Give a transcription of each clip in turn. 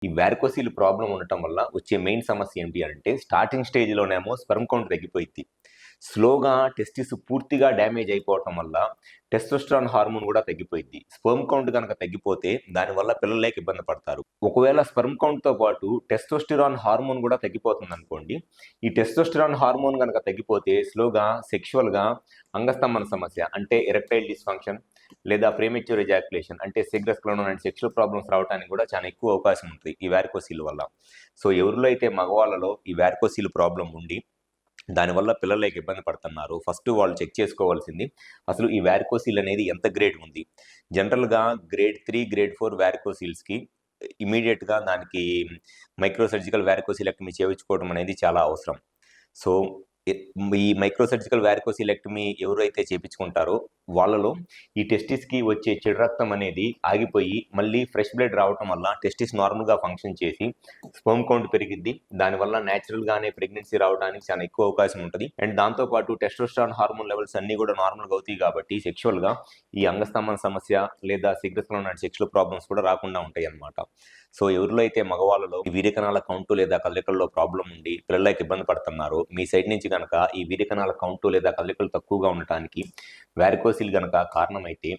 ఈ varicocele problem ఉండటం వల్ల వచ్చే మెయిన్ సమస్య ఏంటి అంటే స్టార్టింగ్ స్టేజ్లోనేమో స్పెర్మ్ కౌంట్ తగ్గిపోయింది. స్లోగా టెస్టిస్ పూర్తిగా డ్యామేజ్ అయిపోవటం వల్ల టెస్టోస్టెరాన్ హార్మోన్ కూడా తగ్గిపోయింది. స్పెర్మ్ కౌంట్ కనుక తగ్గిపోతే దానివల్ల పిల్లలు లేక ఇబ్బంది పడతారు. ఒకవేళ స్పెర్మ్ కౌంట్తో పాటు టెస్టోస్టెరాన్ హార్మోన్ కూడా తగ్గిపోతుంది అనుకోండి. ఈ టెస్టోస్టెరాన్ హార్మోన్ కనుక తగ్గిపోతే స్లోగా సెక్షువల్గా అంగస్తంభన సమస్య అంటే ఎరెక్టైల్ డిస్ఫంక్షన్ లేదా ప్రీమెచ్యూర్ ఎజాక్యులేషన్ అంటే సెగ్రస్క్లోనోన్ అండ్ సెక్షువల్ ప్రాబ్లమ్స్ రావడానికి కూడా చాలా ఎక్కువ అవకాశం ఉంటుంది ఈ వారికోసిల్ వల్ల. సో ఎవరిలో అయితే మగవాళ్ళలో ఈ వారికోసిల్ ప్రాబ్లం ఉండి దానివల్ల పిల్లలకి ఇబ్బంది పడుతున్నారు, ఫస్ట్ వాళ్ళు చెక్ చేసుకోవాల్సింది అసలు ఈ వారికోసిల్ అనేది ఎంత గ్రేడ్ ఉంది. జనరల్గా గ్రేడ్ 3 గ్రేడ్ 4 వారికోసిల్స్కి ఇమీడియట్గా దానికి మైక్రోసర్జికల్ వారికోసిలెక్టమీ చేయించుకోవడం అనేది చాలా అవసరం. సో ఈ మైక్రోసర్జికల్ వారికోసిలెక్టమీ ఎవరైతే చేయించుకుంటారో వాళ్ళలో ఈ టెస్టిస్కి వచ్చే చెడు రక్తం అనేది ఆగిపోయి మళ్ళీ ఫ్రెష్ బ్లడ్ రావటం వల్ల టెస్టిస్ నార్మల్గా ఫంక్షన్ చేసి స్పెర్మ్ కౌంట్ పెరిగిద్ది. దానివల్ల న్యాచురల్గానే ప్రెగ్నెన్సీ రావడానికి చాలా ఎక్కువ అవకాశం ఉంటుంది. అండ్ దాంతోపాటు టెస్టోస్టెరాన్ హార్మోన్ లెవెల్స్ అన్నీ కూడా నార్మల్గా అవుతాయి కాబట్టి సెక్షువల్గా ఈ అంగస్తంభన సమస్య లేదా సెగ్రస్క్లోనోన్ అండ్ సెక్షువల్ ప్రాబ్లమ్స్ కూడా రాకుండా ఉంటాయి అన్నమాట. సో ఎవరిలో అయితే మగవాళ్ళలో ఈ వీర్యకణాల కౌంటు లేదా కదలికల్లో ప్రాబ్లం ఉండి పిల్లలకి ఇబ్బంది పడుతున్నారో మీ సైడ్ నుంచి కనుక ఈ వీర్యకణాల కౌంటు లేదా కదలికలు తక్కువగా ఉండటానికి వారికోసిల్ కనుక కారణమైతే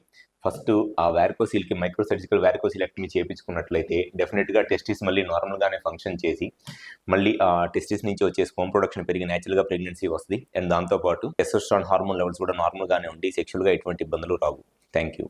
ఫస్ట్ ఆ వారికోసిల్కి మైక్రోసర్జికల్ వారికోసిలెక్టమీ చేయించుకున్నట్లయితే డెఫినెట్గా టెస్టిస్ మళ్ళీ నార్మల్గానే ఫంక్షన్ చేసి మళ్ళీ ఆ టెస్టిస్ నుంచి వచ్చే స్పెర్మ్ ప్రొడక్షన్ పెరిగి న్యాచురల్గా ప్రెగ్నెన్సీ వస్తుంది. అండ్ దాంతోపాటు టెస్టోస్టెరాన్ హార్మోన్ లెవెల్స్ కూడా నార్మల్గానే ఉండి సెక్షువల్గా ఎటువంటి ఇబ్బందులు రావు. Thank you.